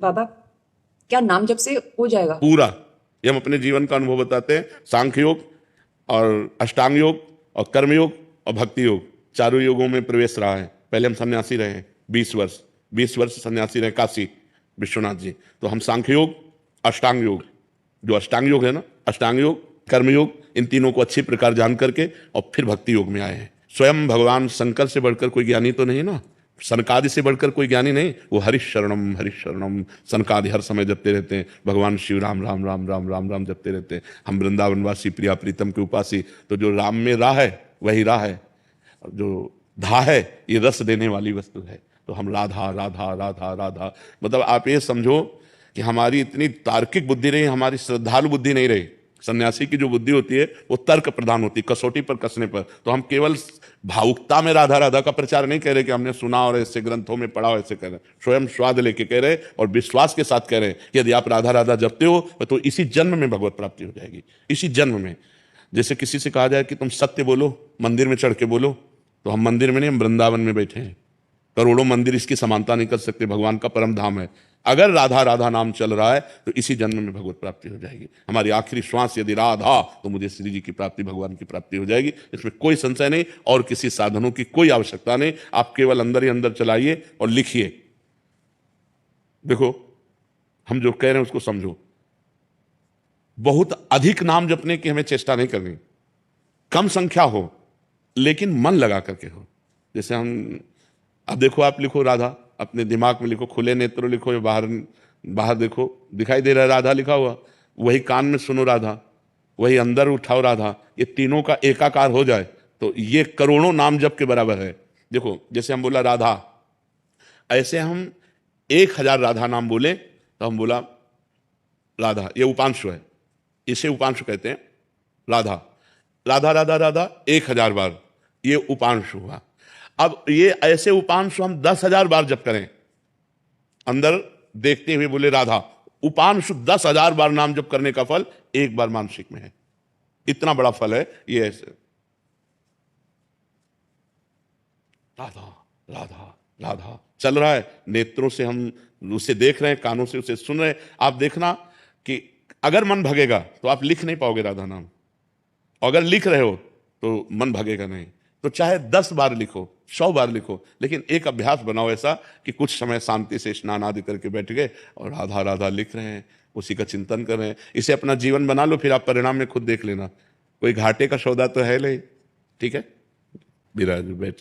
बाबा, क्या नाम जप से हो जाएगा? पूरा। ये हम अपने जीवन का अनुभव बताते हैं। सांख्य योग और अष्टांग योग और कर्म योग और भक्ति योग, चारों योगों में प्रवेश रहा है। पहले हम सन्यासी रहे 20 वर्ष, 20 वर्ष सन्यासी रहे काशी विश्वनाथ जी। तो हम सांख्य योग, अष्टांग योग, जो अष्टांग योग है ना, अष्टांग योग, कर्म योग, इन तीनों को अच्छी प्रकार जान करके और फिर भक्ति योग में आए हैं। स्वयं भगवान शंकर से बढ़कर कोई ज्ञानी तो नहीं ना, सनकादि से बढ़कर कोई ज्ञानी नहीं। वो हरिशरणम हरिशरणम, सनकादि हर समय जपते रहते हैं। भगवान शिव राम राम राम राम राम राम जपते रहते हैं। हम वृंदावनवासी प्रिया प्रीतम के उपासी, तो जो राम में राह है वही राह है, जो धा है ये रस देने वाली वस्तु है। तो हम राधा राधा राधा राधा, मतलब आप ये समझो कि हमारी इतनी तार्किक बुद्धि नहीं, हमारी श्रद्धालु बुद्धि नहीं रही। सन्यासी की जो बुद्धि होती है वो तर्क प्रधान होती है, कसौटी पर कसने पर। तो हम केवल भावुकता में राधा राधा का प्रचार नहीं कह रहे कि हमने सुना और ऐसे ग्रंथों में पढ़ा, ऐसे कह रहे, स्वयं स्वाद लेके कह रहे और विश्वास के साथ कह रहे कि यदि आप राधा राधा जपते हो तो इसी जन्म में भगवत प्राप्ति हो जाएगी, इसी जन्म में। जैसे किसी से कहा जाए कि तुम सत्य बोलो, मंदिर में चढ़ के बोलो, तो हम मंदिर में नहीं, हम वृंदावन में बैठे हैं। करोड़ों मंदिर इसकी समानता नहीं कर सकते, भगवान का परम धाम है। अगर राधा राधा नाम चल रहा है तो इसी जन्म में भगवत प्राप्ति हो जाएगी। हमारी आखिरी श्वास यदि राधा, तो मुझे श्री जी की प्राप्ति, भगवान की प्राप्ति हो जाएगी। इसमें कोई संशय नहीं और किसी साधनों की कोई आवश्यकता नहीं। आप केवल अंदर ही अंदर चलाइए और लिखिए। देखो, हम जो कह रहे हैं उसको समझो। बहुत अधिक नाम जपने की हमें चेष्टा नहीं करनी, कम संख्या हो लेकिन मन लगा करके हो। जैसे हम, अब देखो, आप लिखो राधा, अपने दिमाग में लिखो, खुले नेत्र लिखो, या बाहर बाहर देखो, दिखाई दे रहा है राधा लिखा हुआ, वही कान में सुनो राधा, वही अंदर उठाओ राधा, ये तीनों का एकाकार हो जाए तो ये करोड़ों नाम जप के बराबर है। देखो, जैसे हम बोला राधा, ऐसे हम 1000 राधा नाम बोले तो हम बोला राधा, ये उपांशु है, इसे उपांशु कहते हैं। राधा राधा राधा राधा 1000 बार, ये उपांशु हुआ। अब ये ऐसे उपांशु हम 10,000 बार जप करें, अंदर देखते हुए बोले राधा, उपांशु 10,000 बार नाम जप करने का फल एक बार मानसिक में है। इतना बड़ा फल है ये। ऐसे राधा राधा राधा चल रहा है, नेत्रों से हम उसे देख रहे हैं, कानों से उसे सुन रहे हैं। आप देखना कि अगर मन भगेगा तो आप लिख नहीं पाओगे राधा नाम, अगर लिख रहे हो तो मन भगेगा नहीं। तो चाहे 10 बार लिखो, 100 बार लिखो, लेकिन एक अभ्यास बनाओ ऐसा कि कुछ समय शांति से स्नान आदि करके बैठ गए और राधा राधा लिख रहे हैं, उसी का चिंतन कर रहे हैं। इसे अपना जीवन बना लो, फिर आप परिणाम में खुद देख लेना। कोई घाटे का सौदा तो है नहीं। ठीक है, विराज बैठ